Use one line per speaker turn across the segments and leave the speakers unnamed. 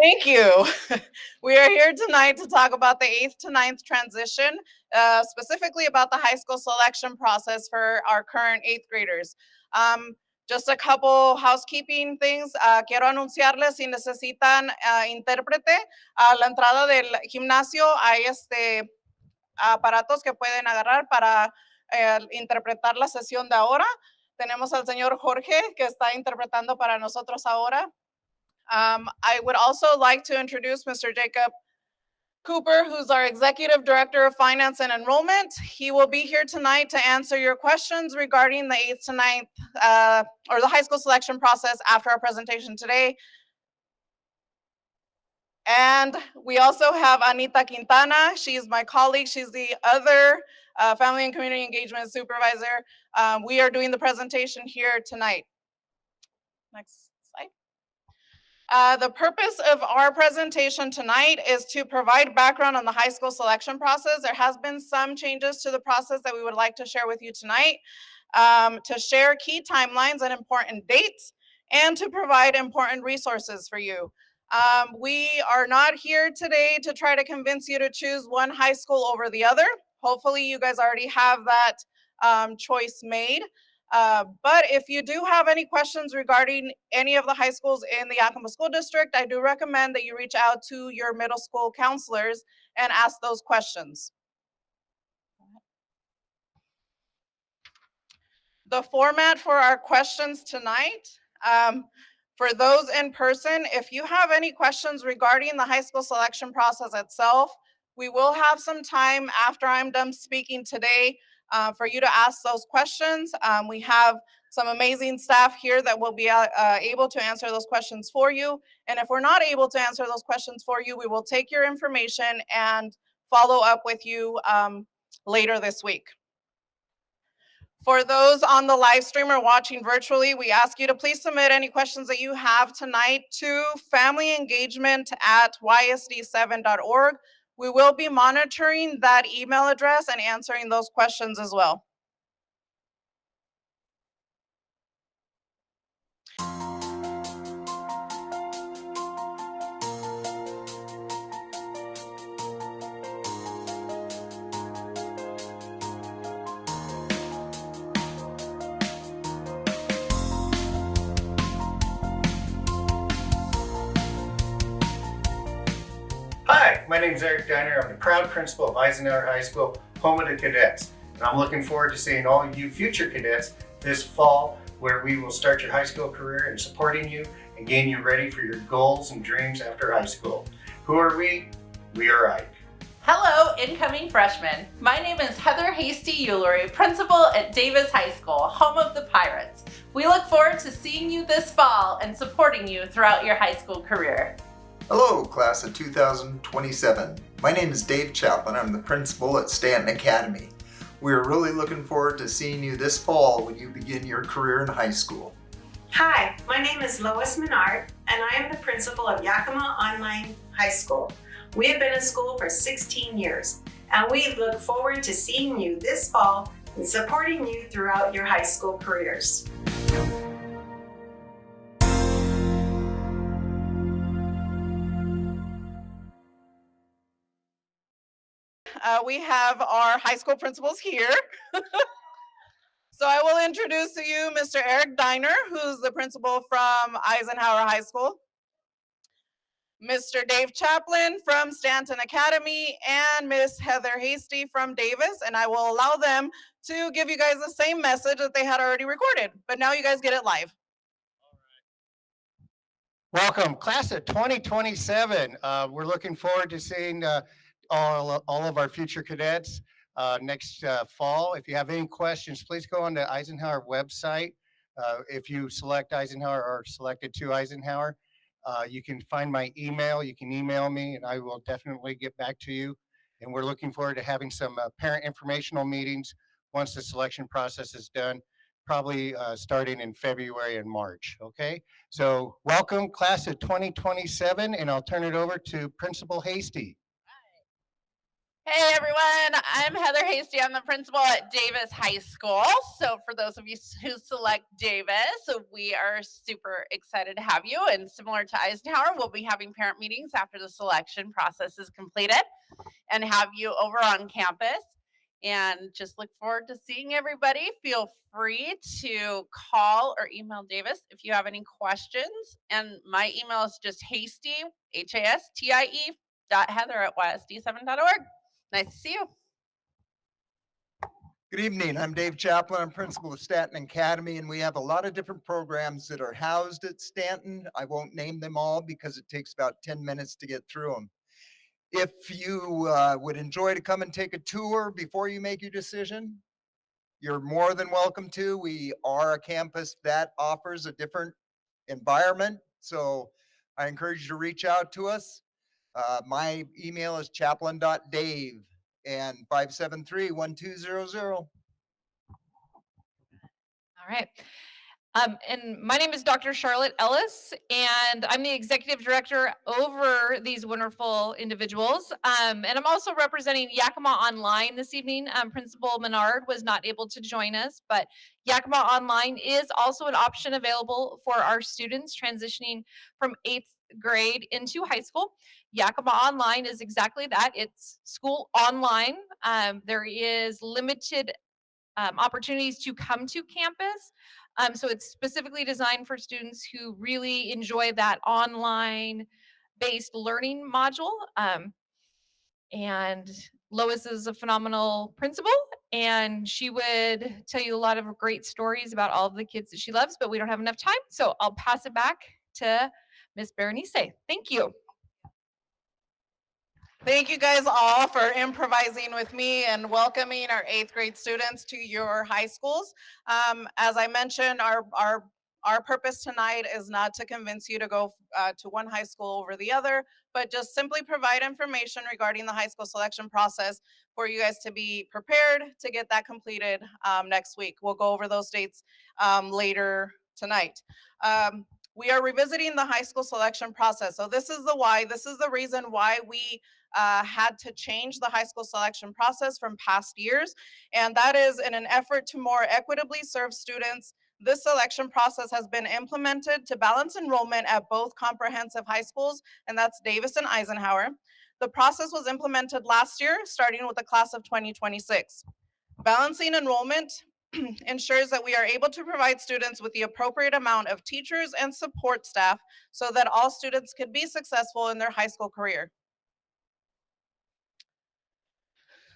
Thank you. We are here tonight to talk about the 8th to 9th transition, specifically about the high school selection process for our current 8th graders. Um, just a couple housekeeping things. Quiero anunciarles si necesitan intérprete. A la entrada del gimnasio hay aparatos que pueden agarrar para interpretar la sesión de ahora. Tenemos al señor Jorge que está interpretando para nosotros ahora. I would also like to introduce Mr. Jacob Cooper, who's our Executive Director of Finance and Enrollment. He will be here tonight to answer your questions regarding the 8th to 9th or the high school selection process after our presentation today. And we also have Anita Quintana. She's my colleague. She's the other Family and Community Engagement Supervisor. We are doing the presentation here tonight. Next slide. The purpose of our presentation tonight is to provide background on the high school selection process. There has been some changes to the process that we would like to share with you tonight, to share key timelines and important dates, and to provide important resources for you. We are not here today to try to convince you to choose one high school over the other. Hopefully you guys already have that choice made. But if you do have any questions regarding any of the high schools in the Yakima School District, I do recommend that you reach out to your middle school counselors and ask those questions. The format for our questions tonight, for those in person, if you have any questions regarding the high school selection process itself, we will have some time after I'm done speaking today for you to ask those questions. We have some amazing staff here that will be able to answer those questions for you. And if we're not able to answer those questions for you, we will take your information and follow up with you later this week. For those on the live stream or watching virtually, we ask you to please submit any questions that you have tonight to familyengagement@ysd7.org. We will be monitoring that email address and answering those questions as well.
Hi, my name is Eric Diner. I'm the proud principal of Eisenhower High School, home of the cadets. And I'm looking forward to seeing all of you future cadets this fall, where we will start your high school career and supporting you and getting you ready for your goals and dreams after high school. Who are we? We are Ike.
Hello, incoming freshmen. My name is Heather Hasty-Eulery, principal at Davis High School, home of the Pirates. We look forward to seeing you this fall and supporting you throughout your high school career.
Hello, class of 2027. My name is Dave Chaplin. I'm the principal at Stanton Academy. We're really looking forward to seeing you this fall when you begin your career in high school.
Hi, my name is Lois Menard, and I am the principal of Yakima Online High School. We have been in school for 16 years, and we look forward to seeing you this fall and supporting you throughout your high school careers.
We have our high school principals here. So I will introduce to you Mr. Eric Diner, who's the principal from Eisenhower High School, Mr. Dave Chaplin from Stanton Academy, and Miss Heather Hasty from Davis. And I will allow them to give you guys the same message that they had already recorded, but now you guys get it live.
Welcome, class of 2027. We're looking forward to seeing all of our future cadets next fall. If you have any questions, please go on the Eisenhower website. If you select Eisenhower or selected to Eisenhower, you can find my email. You can email me and I will definitely get back to you. And we're looking forward to having some parent informational meetings once the selection process is done, probably starting in February and March, okay? So welcome, class of 2027, and I'll turn it over to Principal Hasty.
Hey everyone, I'm Heather Hasty. I'm the principal at Davis High School. So for those of you who select Davis, we are super excited to have you. And similar to Eisenhower, we'll be having parent meetings after the selection process is completed and have you over on campus. And just look forward to seeing everybody. Feel free to call or email Davis if you have any questions. And my email is just hasty, HASTIE, heather@ysd7.org. Nice to see you.
Good evening. I'm Dave Chaplin. I'm principal of Stanton Academy, and we have a lot of different programs that are housed at Stanton. I won't name them all because it takes about 10 minutes to get through them. If you would enjoy to come and take a tour before you make your decision, you're more than welcome to. We are a campus that offers a different environment, so I encourage you to reach out to us. My email is chaplain.dave and 573-1200.
All right. And my name is Dr. Charlotte Ellis, and I'm the executive director over these wonderful individuals. And I'm also representing Yakima Online this evening. Principal Menard was not able to join us, but Yakima Online is also an option available for our students transitioning from 8th grade into high school. Yakima Online is exactly that. It's school online. There is limited opportunities to come to campus. So it's specifically designed for students who really enjoy that online based learning module. And Lois is a phenomenal principal, and she would tell you a lot of great stories about all of the kids that she loves, but we don't have enough time. So I'll pass it back to Miss Berenice. Thank you.
Thank you guys all for improvising with me and welcoming our 8th grade students to your high schools. As I mentioned, our purpose tonight is not to convince you to go to one high school over the other, but just simply provide information regarding the high school selection process for you guys to be prepared to get that completed next week. We'll go over those dates later tonight. We are revisiting the high school selection process. So this is the why, this is the reason why we had to change the high school selection process from past years. And that is in an effort to more equitably serve students. This selection process has been implemented to balance enrollment at both comprehensive high schools, and that's Davis and Eisenhower. The process was implemented last year, starting with the class of 2026. Balancing enrollment ensures that we are able to provide students with the appropriate amount of teachers and support staff so that all students could be successful in their high school career.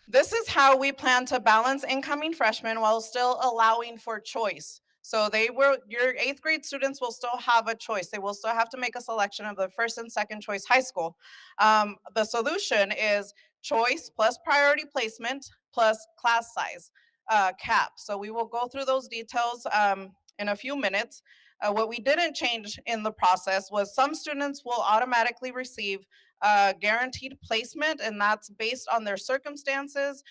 This is how we plan to balance incoming freshmen while still allowing for choice. So your 8th grade students will still have a choice. They will still have to make a selection of the first and second choice high school. The solution is choice plus priority placement plus class size cap. So we will go through those details in a few minutes. What we didn't change in the process was some students will automatically receive guaranteed placement, and that's based on their circumstances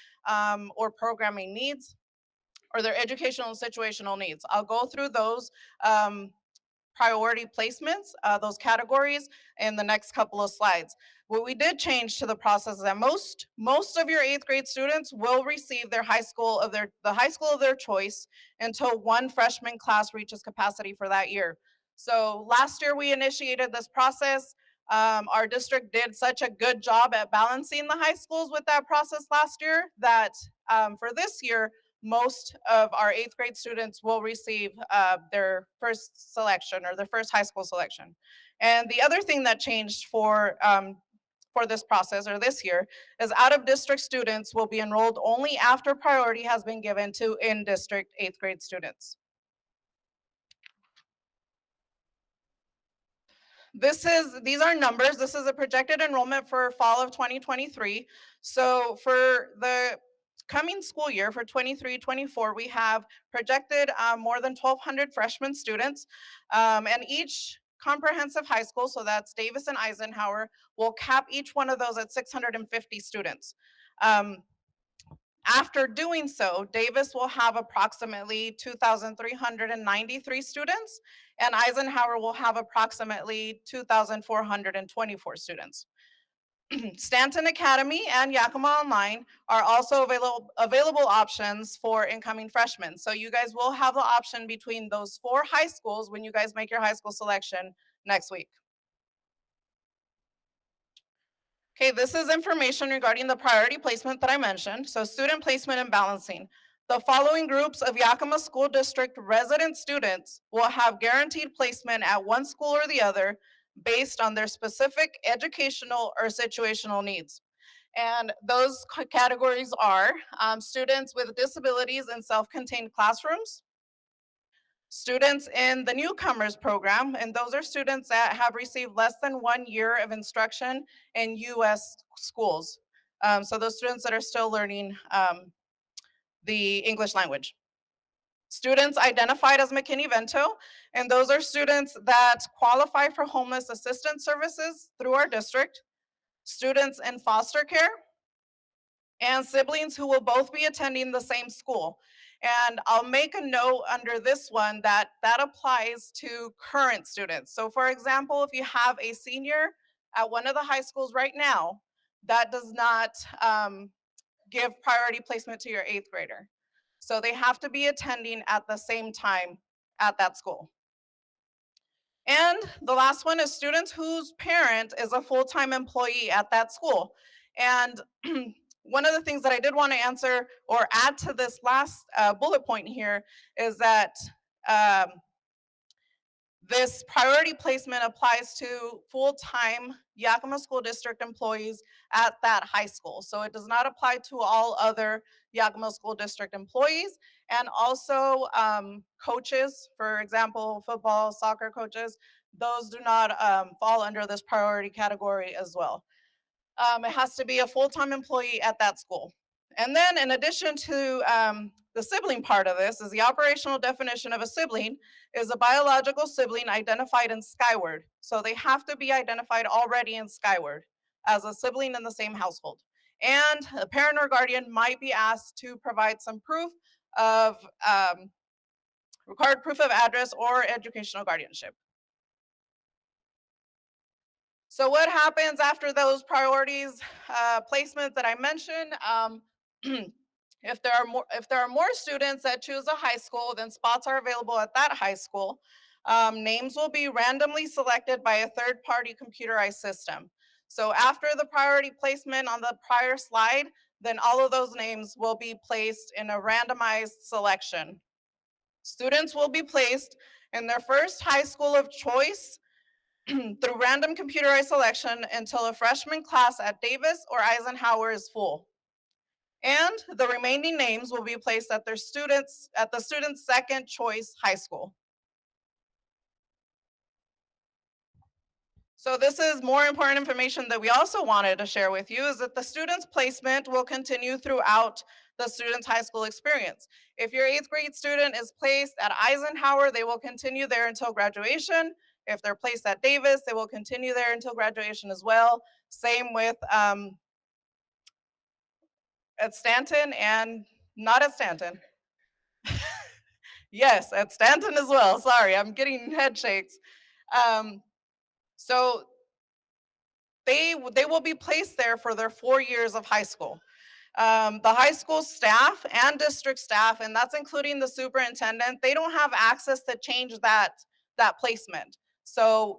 or programming needs or their educational and situational needs. I'll go through those priority placements, those categories in the next couple of slides. What we did change to the process is that most of your 8th grade students will receive their high school of their choice until one freshman class reaches capacity for that year. So last year we initiated this process. Our district did such a good job at balancing the high schools with that process last year that for this year, most of our 8th grade students will receive their first selection or their first high school selection. And the other thing that changed for this process or this year is out of district students will be enrolled only after priority has been given to in-district 8th grade students. These are numbers. This is a projected enrollment for fall of 2023. So for the coming school year for 23-24, we have projected more than 1,200 freshman students, and each comprehensive high school, so that's Davis and Eisenhower, will cap each one of those at 650 students. After doing so, Davis will have approximately 2,393 students, and Eisenhower will have approximately 2,424 students. Stanton Academy and Yakima Online are also available options for incoming freshmen. So you guys will have the option between those 4 high schools when you guys make your high school selection next week. Okay, this is information regarding the priority placement that I mentioned. So student placement and balancing. The following groups of Yakima School District resident students will have guaranteed placement at one school or the other based on their specific educational or situational needs. And those categories are students with disabilities in self-contained classrooms, students in the newcomers program, and those are students that have received less than 1 year of instruction in US schools. So those students that are still learning the English language. Students identified as McKinney-Vento, and those are students that qualify for homeless assistance services through our district, students in foster care, and siblings who will both be attending the same school. And I'll make a note under this one that that applies to current students. So for example, if you have a senior at one of the high schools right now, that does not give priority placement to your 8th grader. So they have to be attending at the same time at that school. And the last one is students whose parent is a full-time employee at that school. And one of the things that I did want to answer or add to this last bullet point here is that this priority placement applies to full-time Yakima School District employees at that high school. So it does not apply to all other Yakima School District employees, and also coaches, for example, football, soccer coaches, those do not fall under this priority category as well. It has to be a full-time employee at that school. And then in addition to the sibling part of this is the operational definition of a sibling is a biological sibling identified in Skyward. So they have to be identified already in Skyward as a sibling in the same household. And a parent or guardian might be asked to provide some proof of required proof of address or educational guardianship. So what happens after those priorities placements that I mentioned? If there are more students that choose a high school, then spots are available at that high school. Names will be randomly selected by a third-party computerized system. So after the priority placement on the prior slide, then all of those names will be placed in a randomized selection. Students will be placed in their first high school of choice through random computerized selection until a freshman class at Davis or Eisenhower is full. And the remaining names will be placed at the student's second choice high school. So this is more important information that we also wanted to share with you is that the student's placement will continue throughout the student's high school experience. If your 8th grade student is placed at Eisenhower, they will continue there until graduation. If they're placed at Davis, they will continue there until graduation as well. Same with at Stanton and not at Stanton. Yes, at Stanton as well. Sorry, I'm getting head shakes. So they will be placed there for their 4 years of high school. The high school staff and district staff, and that's including the superintendent, they don't have access to change that placement. So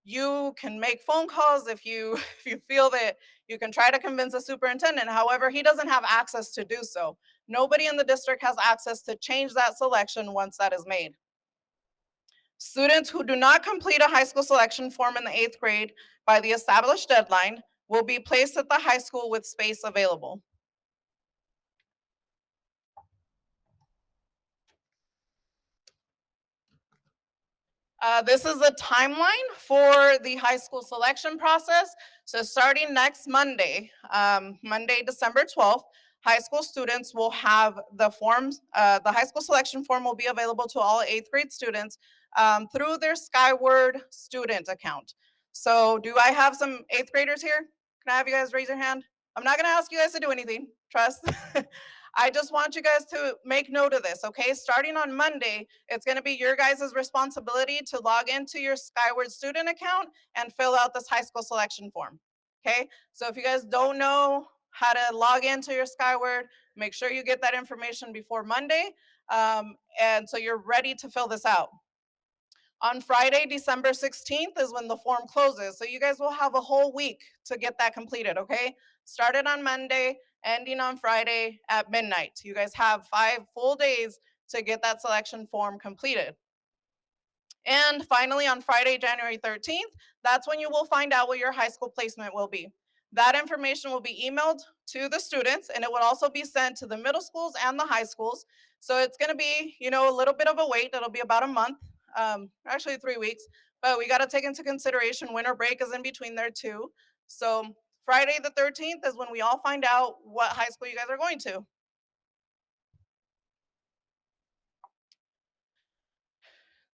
you can make phone calls if you if you feel that you can try to convince the superintendent. However, he doesn't have access to do so. Nobody in the district has access to change that selection once that is made. Students who do not complete a high school selection form in the 8th grade by the established deadline will be placed at the high school with space available. This is a timeline for the high school selection process. So starting next Monday, Monday, December 12th, high school students will have the forms, the high school selection form will be available to all 8th grade students through their Skyward student account. So do I have some 8th graders here? Can I have you guys raise your hand? I'm not gonna ask you guys to do anything, trust. I just want you guys to make note of this, okay? Starting on Monday, it's gonna be your guys' responsibility to log into your Skyward student account and fill out this high school selection form. Okay, so if you guys don't know how to log into your Skyward, make sure you get that information before Monday, and so you're ready to fill this out. On Friday, December 16th is when the form closes. So you guys will have a whole week to get that completed, okay? Started on Monday, ending on Friday at midnight. You guys have 5 full days to get that selection form completed. And finally, on Friday, January 13th, that's when you will find out what your high school placement will be. That information will be emailed to the students, and it will also be sent to the middle schools and the high schools. So it's going to be, a little bit of a wait. It'll be about a month, actually 3 weeks. But we got to take into consideration winter break is in between there too. So Friday the 13th is when we all find out what high school you guys are going to.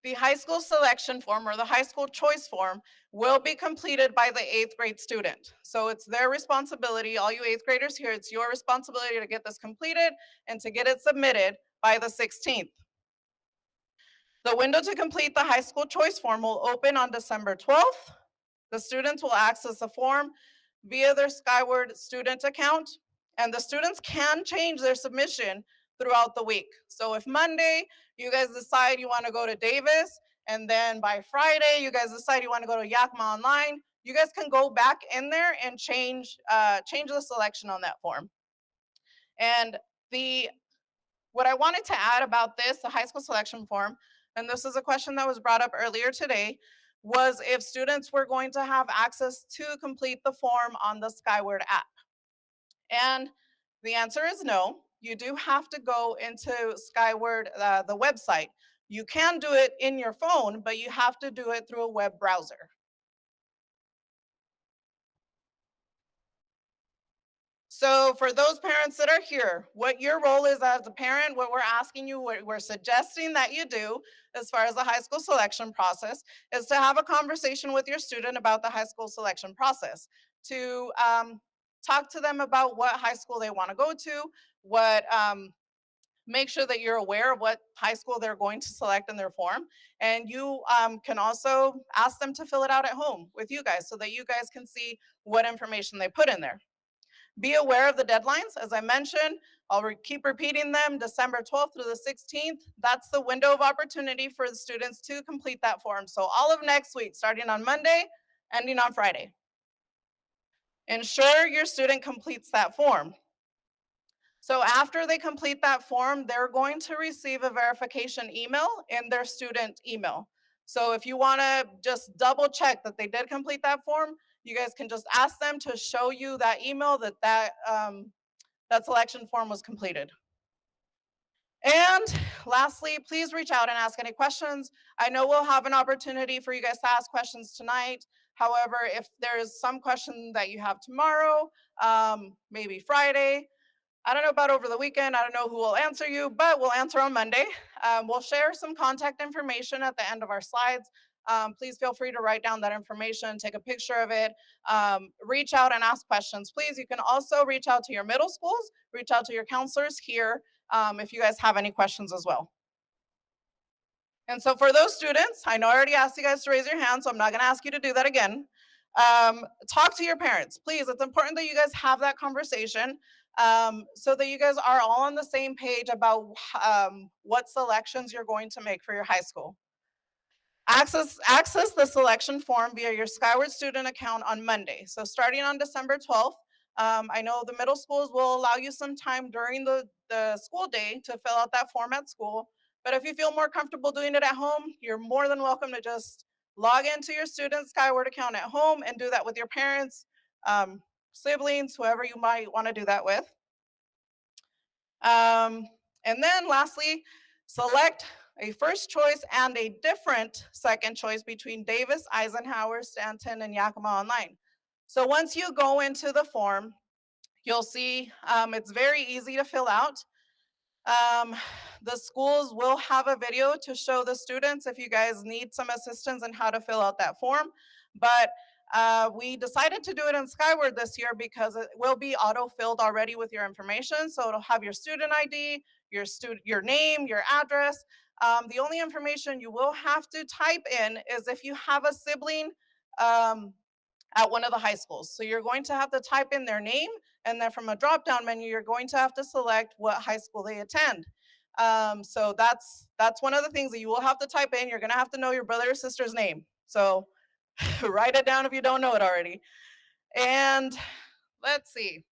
The high school selection form or the high school choice form will be completed by the 8th grade student. So it's their responsibility, all you 8th graders here, it's your responsibility to get this completed and to get it submitted by the 16th. The window to complete the high school choice form will open on December 12th. The students will access the form via their Skyward student account, and the students can change their submission throughout the week. So if Monday you guys decide you want to go to Davis, and then by Friday you guys decide you want to go to Yakima Online, you guys can go back in there and change the selection on that form. And what I wanted to add about this, the high school selection form, and this is a question that was brought up earlier today, was if students were going to have access to complete the form on the Skyward app. And the answer is no. You do have to go into Skyward, the website. You can do it in your phone, but you have to do it through a web browser. So for those parents that are here, what your role is as a parent, what we're asking you, what we're suggesting that you do as far as the high school selection process is to have a conversation with your student about the high school selection process, to talk to them about what high school they want to go to, make sure that you're aware of what high school they're going to select in their form. And you can also ask them to fill it out at home with you guys so that you guys can see what information they put in there. Be aware of the deadlines. As I mentioned, keep repeating them, December 12th through the 16th. That's the window of opportunity for the students to complete that form. So all of next week, starting on Monday, ending on Friday. Ensure your student completes that form. So after they complete that form, they're going to receive a verification email in their student email. So if you want to just double check that they did complete that form, you guys can just ask them to show you that email that selection form was completed. And lastly, please reach out and ask any questions. I know we'll have an opportunity for you guys to ask questions tonight. However, if there's some question that you have tomorrow, maybe Friday, I don't know about over the weekend. I don't know who will answer you, but we'll answer on Monday. We'll share some contact information at the end of our slides. Please feel free to write down that information, take a picture of it, reach out and ask questions. Please, you can also reach out to your middle schools, reach out to your counselors here if you guys have any questions as well. And so for those students, I know I already asked you guys to raise your hand, so I'm not going to ask you to do that again. Talk to your parents, please. It's important that you guys have that conversation so that you guys are all on the same page about what selections you're going to make for your high school. Access the selection form via your Skyward student account on Monday. So starting on December 12th, I know the middle schools will allow you some time during the school day to fill out that form at school. But if you feel more comfortable doing it at home, you're more than welcome to just log into your student Skyward account at home and do that with your parents, siblings, whoever you might want to do that with. And then lastly, select a first choice and a different second choice between Davis, Eisenhower, Stanton, and Yakima Online. So once you go into the form, you'll see it's very easy to fill out. The schools will have a video to show the students if you guys need some assistance in how to fill out that form. But we decided to do it in Skyward this year because it will be auto-filled already with your information. So it'll have your student ID, your name, your address. The only information you will have to type in is if you have a sibling at one of the high schools. So you're going to have to type in their name, and then from a drop-down menu, you're going to have to select what high school they attend. So that's one of the things that you will have to type in. You're gonna have to know your brother or sister's name. So write it down if you don't know it already. And let's see.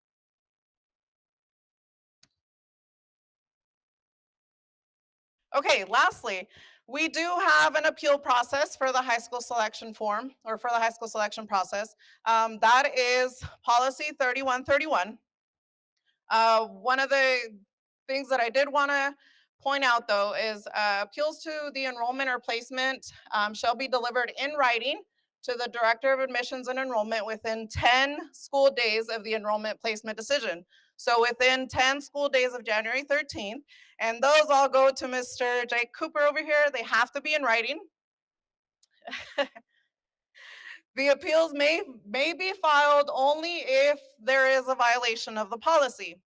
Okay, lastly, we do have an appeal process for the high school selection form, or for the high school selection process. That is policy 3131. One of the things that I did want to point out, though, is appeals to the enrollment or placement shall be delivered in writing to the Director of Admissions and Enrollment within 10 school days of the enrollment placement decision. So within 10 school days of January 13th, and those all go to Mr. Jake Cooper over here. They have to be in writing. The appeals may be filed only if there is a violation of the policy.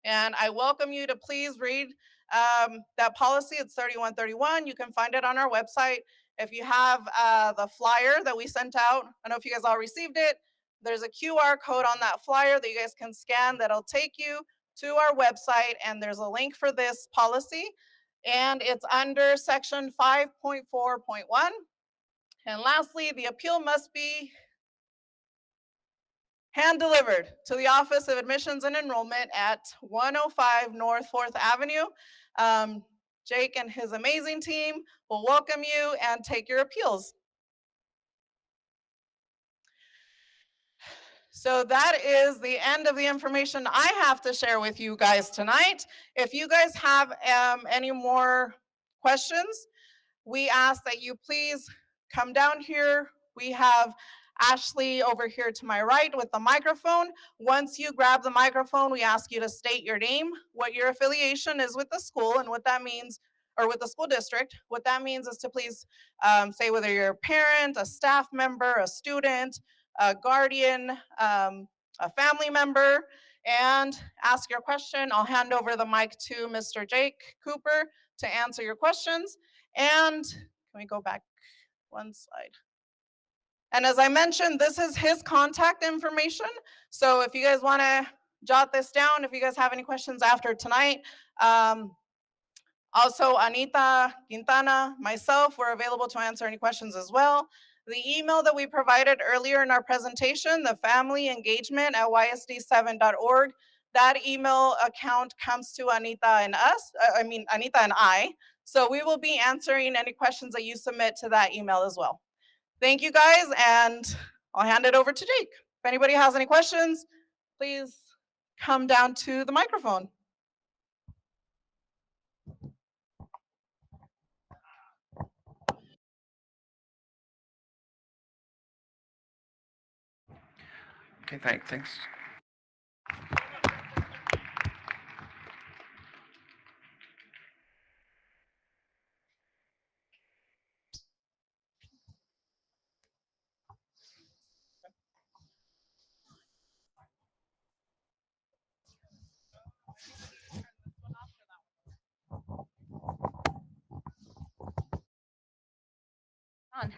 And I welcome you to please read that policy. It's 3131. You can find it on our website. If you have the flyer that we sent out, I don't know if you guys all received it. There's a QR code on that flyer that you guys can scan that'll take you to our website, and there's a link for this policy. And it's under section 5.4.1. And lastly, the appeal must be hand-delivered to the Office of Admissions and Enrollment at 105 North 4th Avenue. Jake and his amazing team will welcome you and take your appeals. So that is the end of the information I have to share with you guys tonight. If you guys have any more questions, we ask that you please come down here. We have Ashley over here to my right with the microphone. Once you grab the microphone, we ask you to state your name, what your affiliation is with the school, and what that means, or with the school district. What that means is to please say whether you're a parent, a staff member, a student, a guardian, a family member, and ask your question. I'll hand over the mic to Mr. Jake Cooper to answer your questions. And can we go back one slide? And as I mentioned, this is his contact information. So if you guys want to jot this down, if you guys have any questions after tonight, also Anita Quintana, myself, we're available to answer any questions as well. The email that we provided earlier in our presentation, the familyengagement@ysd7.org, that email account comes to Anita and Anita and I. So we will be answering any questions that you submit to that email as well. Thank you guys, and I'll hand it over to Jake. If anybody has any questions, please come down to the microphone.
Okay, thanks.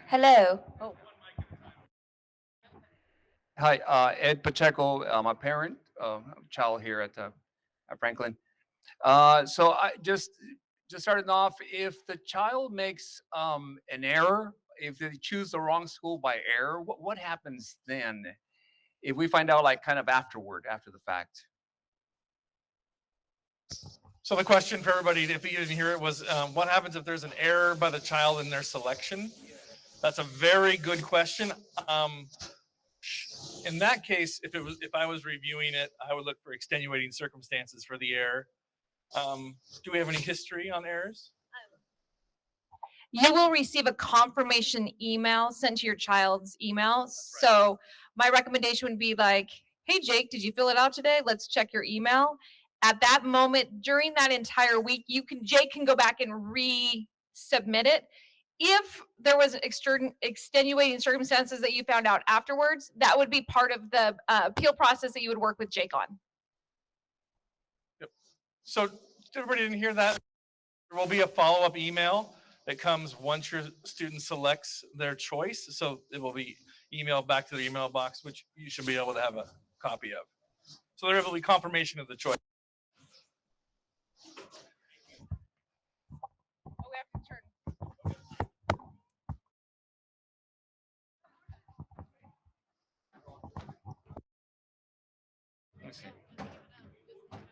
Hello.
Oh.
Hi, Ed Pacheco, I'm a parent, child here at Franklin. So I just starting off, if the child makes an error, if they choose the wrong school by error, what happens then? If we find out like kind of after the fact?
So the question for everybody, if you didn't hear it, was what happens if there's an error by the child in their selection? That's a very good question. In that case, if I was reviewing it, I would look for extenuating circumstances for the error. Do we have any history on errors?
You will receive a confirmation email sent to your child's email. So my recommendation would be like, hey, Jake, did you fill it out today? Let's check your email. At that moment, during that entire week, Jake can go back and resubmit it. If there was extenuating circumstances that you found out afterwards, that would be part of the appeal process that you would work with Jake on.
Yep. So everybody didn't hear that? There will be a follow-up email that comes once your student selects their choice. So it will be email back to their email box, which you should be able to have a copy of. So there will be confirmation of the choice.
Oh, we have to turn.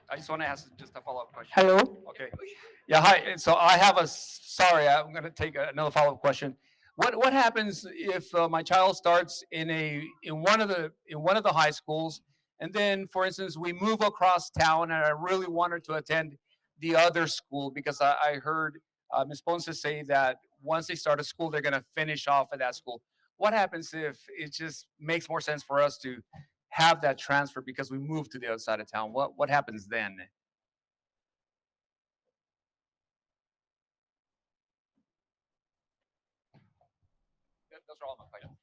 I just want to ask just a follow-up question.
Hello.
Okay. Yeah, hi. And so I have sorry, I'm going to take another follow-up question. What happens if my child starts in one of the high schools, and then, for instance, we move across town, and I really want her to attend the other school because I heard Ms. Ponce say that once they start a school, they're going to finish off at that school. What happens if it just makes more sense for us to have that transfer because we moved to the other side of town? What happens then? Those are all my questions.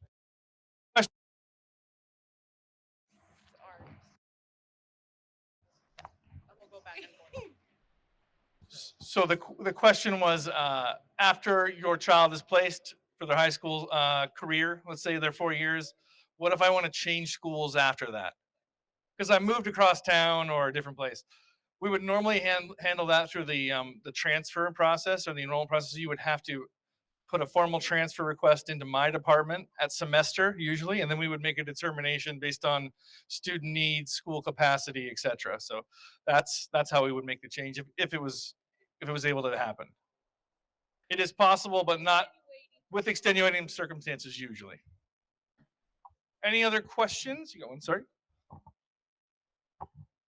So the question was, after your child is placed for their high school career, let's say they're 4 years, what if I want to change schools after that? Because I moved across town or a different place. We would normally handle that through the transfer process or the enrollment process. You would have to put a formal transfer request into my department at semester usually, and then we would make a determination based on student needs, school capacity, etc. So that's how we would make the change if it was able to happen. It is possible, but not with extenuating circumstances usually. Any other questions? You got one, sorry.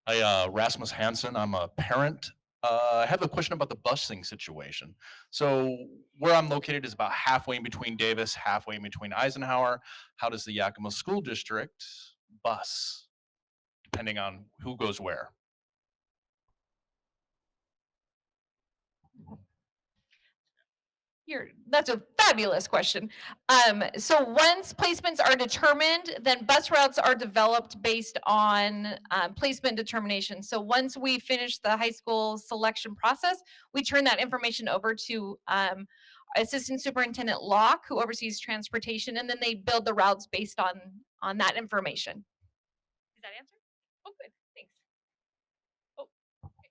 Hi, Rasmus Hansen. I'm a parent. I have a question about the busing situation. So where I'm located is about halfway in between Davis, halfway in between Eisenhower. How does the Yakima School District bus, depending on who goes where?
That's a fabulous question. So once placements are determined, then bus routes are developed based on placement determination. So once we finish the high school selection process, we turn that information over to Assistant Superintendent Locke, who oversees transportation, and then they build the routes based on that information. Does that answer? Oh, good. Thanks. Oh, okay.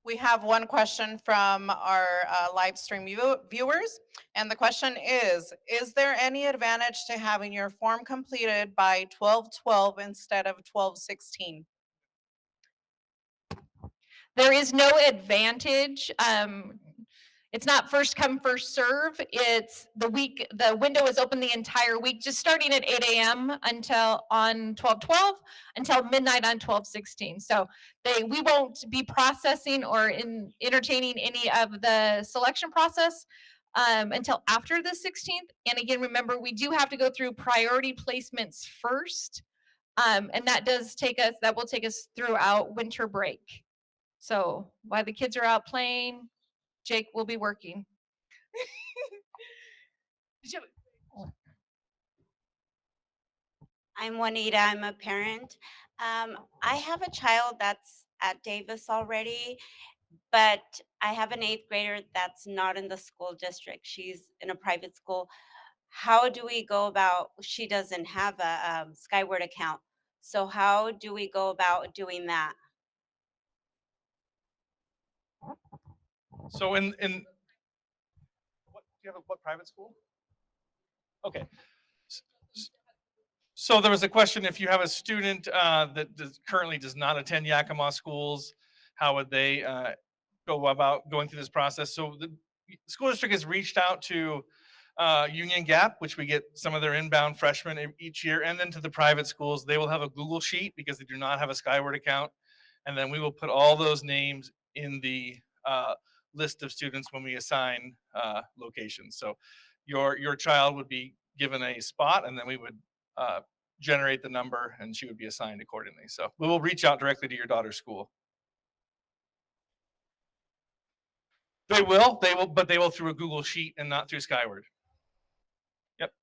We have one question from our live stream viewers, and the question is there any advantage to having your form completed by 12/12 instead of 12/16?
There is no advantage. It's not first come, first serve. It's the window is open the entire week, just starting at 8 a.m. until on 12/12 until midnight on 12/16. So we won't be processing or entertaining any of the selection process until after the 16th. And again, remember, we do have to go through priority placements first. And that will take us throughout winter break. So while the kids are out playing, Jake will be working.
I'm Juanita. I'm a parent. I have a child that's at Davis already, but I have an 8th grader that's not in the school district. She's in a private school. How do we go about, she doesn't have a Skyward account. So how do we go about doing that?
So in what do you have what private school? Okay. So there was a question, if you have a student that currently does not attend Yakima schools, how would they go about going through this process? So the school district has reached out to Union Gap, which we get some of their inbound freshmen each year, and then to the private schools. They will have a Google Sheet because they do not have a Skyward account. And then we will put all those names in the list of students when we assign locations. So your child would be given a spot, and then we would generate the number, and she would be assigned accordingly. So we will reach out directly to your daughter's school. They will, but they will through a Google Sheet and not through Skyward. Yep,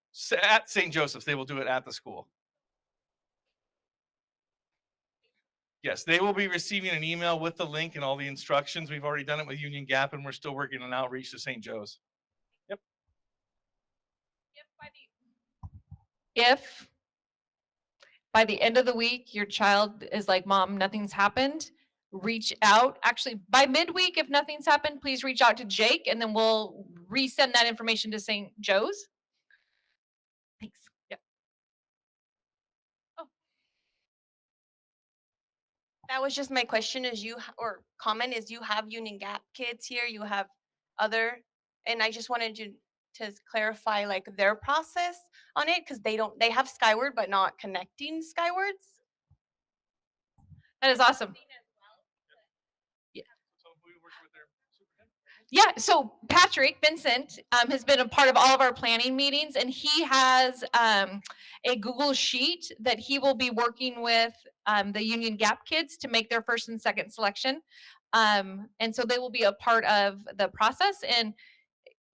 at St. Joseph's, they will do it at the school. Yes, they will be receiving an email with the link and all the instructions. We've already done it with Union Gap, and we're still working on outreach to St. Joe's. Yep.
Yep, If by the end of the week your child is like, Mom, nothing's happened, reach out. Actually, by midweek, if nothing's happened, please reach out to Jake and then we'll resend that information to St. Joe's. Thanks. Yep.
That was just my question is or comment is you have Union Gap kids here, you have other, and I just wanted you to clarify like their process on it because they have Skyward but not connecting Skywards.
That is awesome. Yeah, so Patrick Vincent has been a part of all of our planning meetings, and he has a Google sheet that he will be working with the Union Gap kids to make their first and second selection. And so they will be a part of the process. And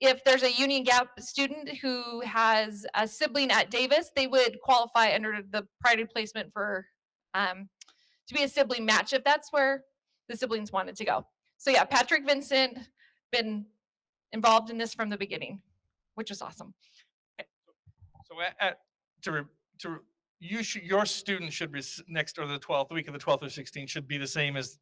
if there's a Union Gap student who has a sibling at Davis, they would qualify under the priority placement for to be a sibling match if that's where the siblings wanted to go. So yeah, Patrick Vincent been involved in this from the beginning, which was awesome.
So your student should be next or the 12th week of the 12th or 16th should be the same as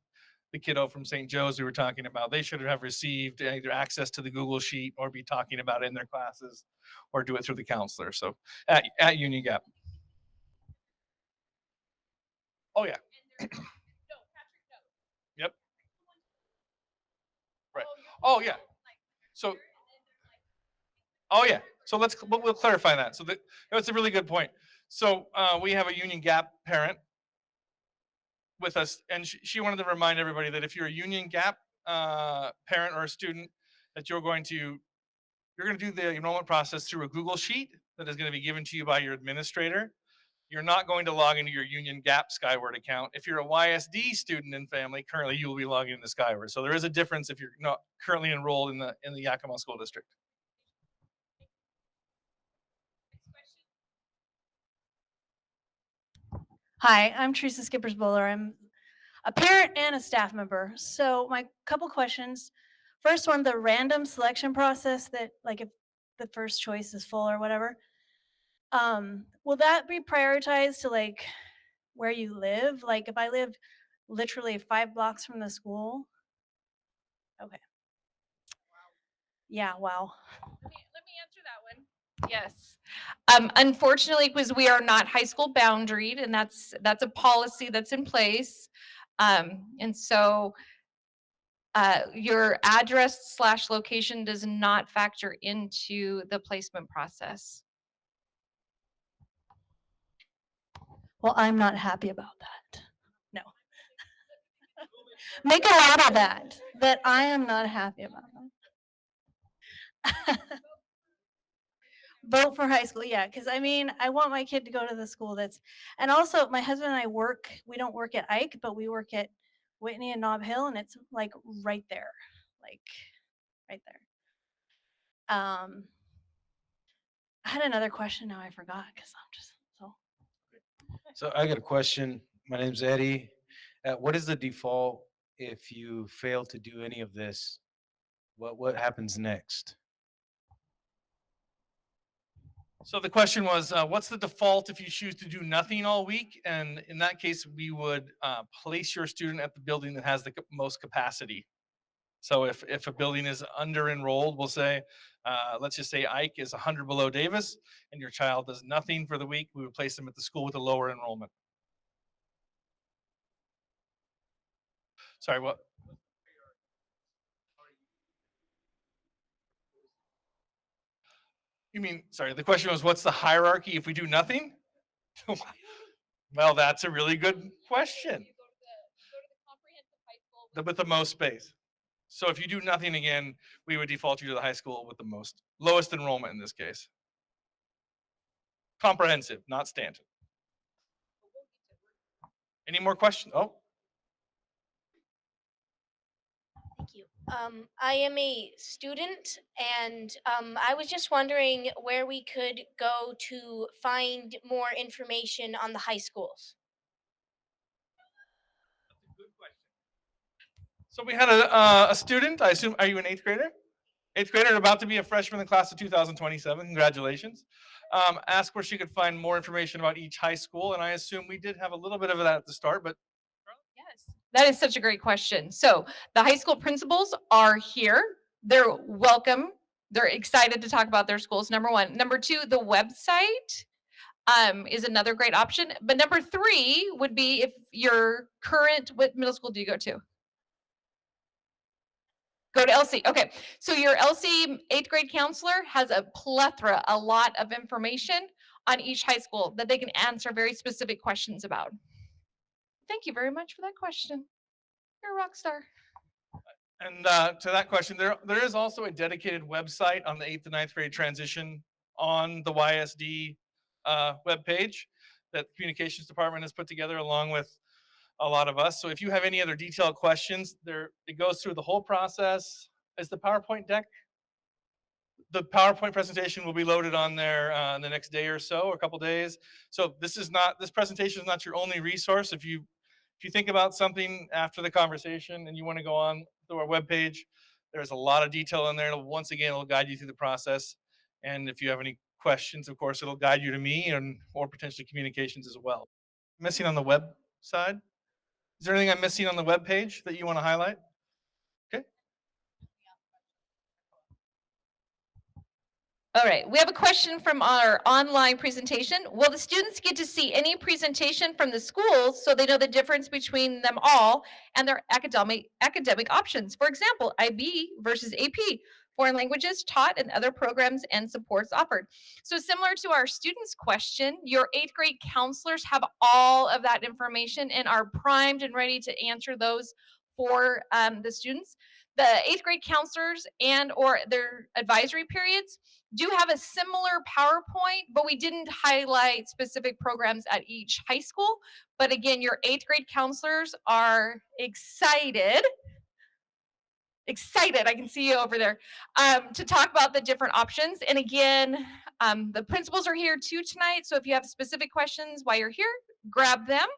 the kiddo from St. Joe's we were talking about. They should have received either access to the Google sheet or be talking about it in their classes or do it through the counselor. So at Union Gap. Oh yeah. Yep. Right. Oh yeah. So. Oh yeah. So we'll clarify that. So that's a really good point. So we have a Union Gap parent with us, and she wanted to remind everybody that if you're a Union Gap parent or a student, that you're going to do the enrollment process through a Google sheet that is going to be given to you by your administrator. You're not going to log into your Union Gap Skyward account. If you're a YSD student and family, currently you will be logging into Skyward. So there is a difference if you're not currently enrolled in the Yakima School District.
Hi, I'm Teresa Skippers Bowler. I'm a parent and a staff member. So my couple questions. First one, the random selection process that like if the first choice is full or whatever, will that be prioritized to like where you live? Like if I live literally 5 blocks from the school? Okay. Yeah, wow.
Let me answer that one. Yes. Unfortunately, because we are not high school boundaried, and that's a policy that's in place. And so your address / location does not factor into the placement process.
Well, I'm not happy about that. No. Make a lot of that I am not happy about that. Vote for high school, yeah, because I mean, I want my kid to go to the school that's, and also my husband and I we don't work at Ike, but we work at Whitney and Nob Hill, and it's like right there, like right there. I had another question, now I forgot because I'm just so.
So I got a question. My name's Eddie. What is the default if you fail to do any of this? What happens next?
So the question was, what's the default if you choose to do nothing all week? And in that case, we would place your student at the building that has the most capacity. So if a building is under enrolled, we'll say, let's just say Ike is 100 below Davis, and your child does nothing for the week, we would place them at the school with a lower enrollment. Sorry, what? You mean, sorry, the question was, what's the hierarchy if we do nothing? Well, that's a really good question. With the most space. So if you do nothing again, we would default you to the high school with the lowest enrollment in this case. Comprehensive, not Stanton. Any more questions? Oh.
Thank you. I am a student, and I was just wondering where we could go to find more information on the high schools.
That's a good question. So we had a student, I assume, are you an 8th grader? 8th grader about to be a freshman in the class of 2027. Congratulations. Asked where she could find more information about each high school, and I assume we did have a little bit of that at the start, but
Yes, that is such a great question. So the high school principals are here. They're welcome. They're excited to talk about their schools. Number one. Number two, the website is another great option. But number three would be if your current, what middle school do you go to? Go to LC. Okay. So your LC 8th grade counselor has a plethora, a lot of information on each high school that they can answer very specific questions about. Thank you very much for that question. You're a rock star.
and to that question, there is also a dedicated website on the 8th to 9th grade transition on the YSD webpage that the communications department has put together along with a lot of us. So if you have any other detailed questions, it goes through the whole process. Is the PowerPoint deck? The PowerPoint presentation will be loaded on there the next day or so, or a couple days. So this presentation is not your only resource. If you think about something after the conversation and you want to go on to our webpage, there's a lot of detail in there. Once again, it'll guide you through the process. And if you have any questions, of course, it'll guide you to me or potentially communications as well. Missing on the web side? Is there anything I'm missing on the web page that you want to highlight? Okay.
All right, we have a question from our online presentation. Will the students get to see any presentation from the schools so they know the difference between them all and their academic options? For example, IB versus AP, foreign languages taught and other programs and supports offered. So similar to our students question, your 8th grade counselors have all of that information and are primed and ready to answer those for the students. The 8th grade counselors and or their advisory periods do have a similar PowerPoint, but we didn't highlight specific programs at each high school. But again, your 8th grade counselors are excited, I can see you over there, to talk about the different options. And again, the principals are here too tonight. So if you have specific questions while you're here, grab them.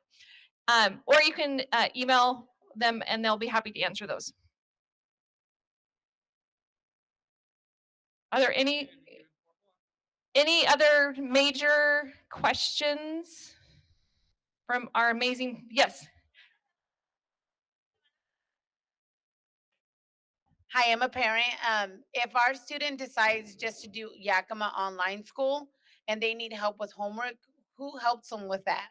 Or you can email them and they'll be happy to answer those. Are there any other major questions from our amazing, yes?
Hi, I'm a parent. If our student decides just to do Yakima online school and they need help with homework, who helps them with that?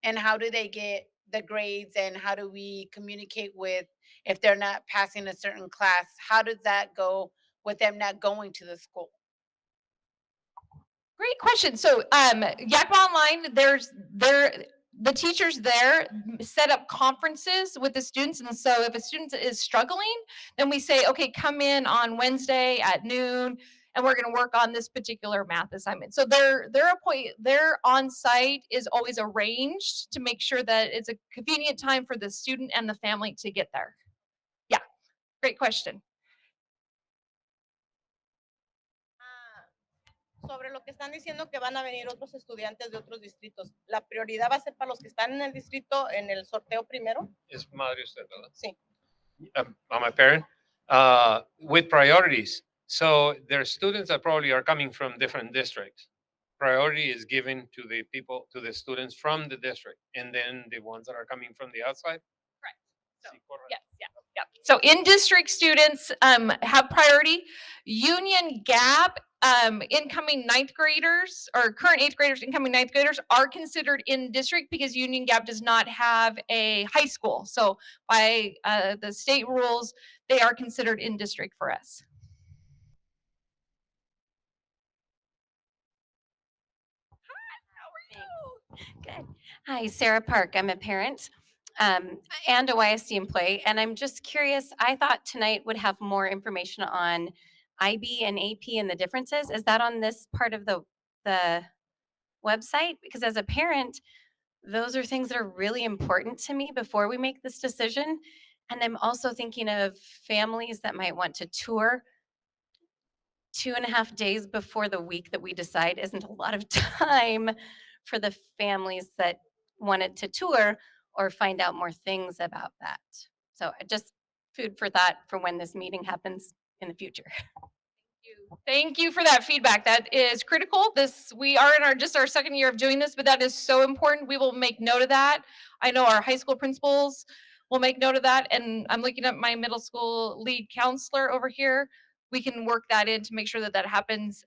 And how do they get the grades and how do we communicate with if they're not passing a certain class? How does that go with them not going to the school?
Great question. So Yakima Online, the teachers there set up conferences with the students. And so if a student is struggling, then we say, okay, come in on Wednesday at noon and we're going to work on this particular math assignment. So their on-site is always arranged to make sure that it's a convenient time for the student and the family to get there. Yeah, great question.
Sobre lo que están diciendo que van a venir otros estudiantes de otros distritos, ¿la prioridad va a ser para los que están en el distrito en el sorteo primero?
Es madre usted, ¿verdad?
Sí.
I'm a parent. With priorities. So there are students that probably are coming from different districts. Priority is given to the people, to the students from the district, and then the ones that are coming from the outside.
So, yes, yeah. So in-district students have priority. Union Gap incoming 9th graders or current 8th graders, incoming 9th graders are considered in district because Union Gap does not have a high school. So by the state rules, they are considered in district for us.
Good. Hi, Sarah Park. I'm a parent and a YSD employee, and I'm just curious. I thought tonight would have more information on IB and AP and the differences. Is that on this part of the website? Because as a parent, those are things that are really important to me before we make this decision. And I'm also thinking of families that might want to tour 2.5 days before the week that we decide isn't a lot of time for the families that wanted to tour or find out more things about that. So just food for thought for when this meeting happens in the future.
Thank you for that feedback. That is critical. We are in our second year of doing this, but that is so important. We will make note of that. I know our high school principals will make note of that, and I'm looking at my middle school lead counselor over here. We can work that in to make sure that that happens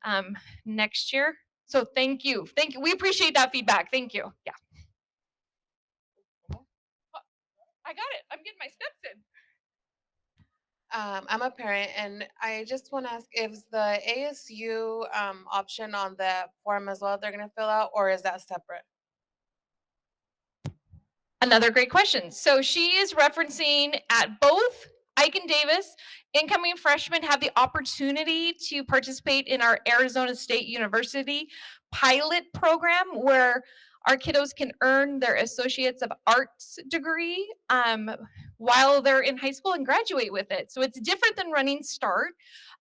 next year. So thank you. Thank you. We appreciate that feedback. Thank you. Yeah. I got it. I'm getting my steps in.
I'm a parent, and I just want to ask: is the ASU option on the form as well? They're going to fill out, or is that separate?
Another great question. So she is referencing at both Ike and Davis, incoming freshmen have the opportunity to participate in our Arizona State University pilot program where our kiddos can earn their Associates of Arts degree while they're in high school and graduate with it. So it's different than Running Start.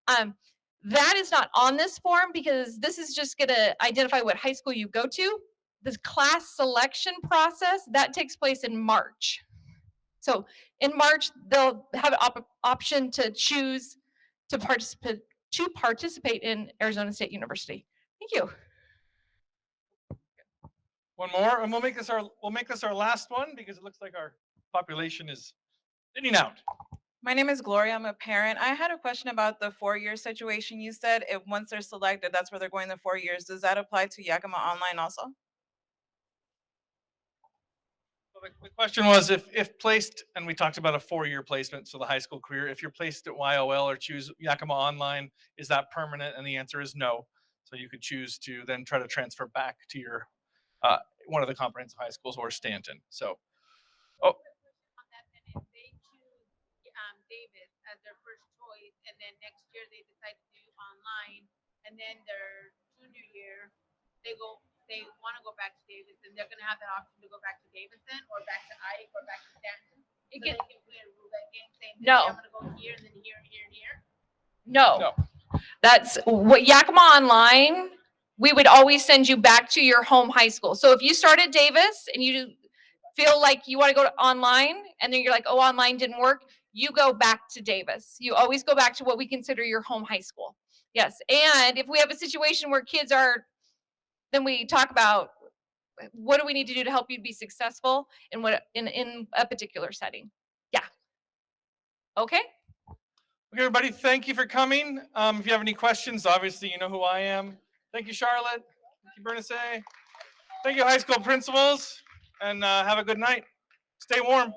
That is not on this form because this is just going to identify what high school you go to. The class selection process, that takes place in March. So in March, they'll have an option to choose to participate in Arizona State University. Thank you.
One more, and we'll make this our last one because it looks like our population is thinning out.
My name is Gloria. I'm a parent. I had a question about the 4-year situation. You said if once they're selected, that's where they're going the 4 years. Does that apply to Yakima Online also?
So the question was if placed, and we talked about a 4-year placement, so the high school career, if you're placed at YOL or choose Yakima Online, is that permanent? And the answer is no. So you could choose to then try to transfer back to your one of the comprehensive high schools or Stanton. So,
Davis as their first choice, and then next year they decide to do online, and then their junior year they want to go back to Davis, and they're going to have that option to go back to Davidson or back to Ike or back to Stanton. So they can play a roulette game saying,
No.
I'm going to go here and then here and here and here.
No. That's what Yakima Online, we would always send you back to your home high school. So if you start at Davis and you feel like you want to go to online and then you're like, oh, online didn't work, you go back to Davis. You always go back to what we consider your home high school. Yes. And if we have a situation where kids are, then we talk about what do we need to do to help you be successful in a particular setting. Yeah. Okay.
Okay, everybody, thank you for coming. If you have any questions, obviously you know who I am. Thank you, Charlotte. Thank you, Bernice. Thank you, high school principals, and have a good night. Stay warm.